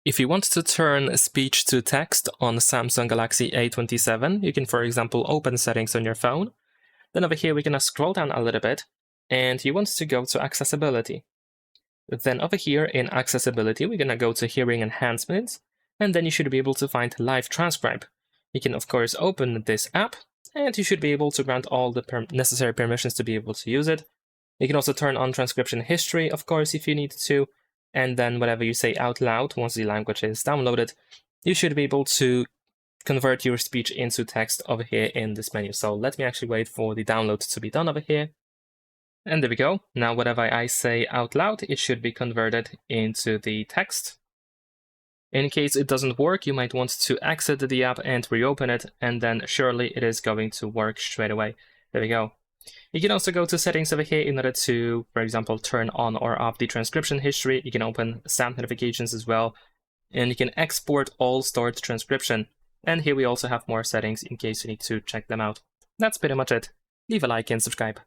If you want to turn speech to text on Samsung Galaxy A27, you can, for example, open settings on your phone. Then over here, we're going to scroll down a little bit, and you want to go to accessibility. Then over here in accessibility, we're going to go to hearing enhancements, and then you should be able to find live transcribe. You can, of course, open this app, and you should be able to grant all the necessary permissions to be able to use it. You can also turn on transcription history, of course, if you need to. And then whatever you say out loud, once the language is downloaded, you should be able to convert your speech into text over here in this menu. So let me actually wait for the download to be done over here. And there we go. Now whatever I say out loud, it should be converted into the text. In case it doesn't work, you might want to exit the app and reopen it, and then surely it is going to work straight away. There we go. You can also go to settings over here in order to, for example, turn on or off the transcription history. You can open sound notifications as well, and you can export all stored transcription. And here we also have more settings in case you need to check them out. That's pretty much it. Leave a like and subscribe.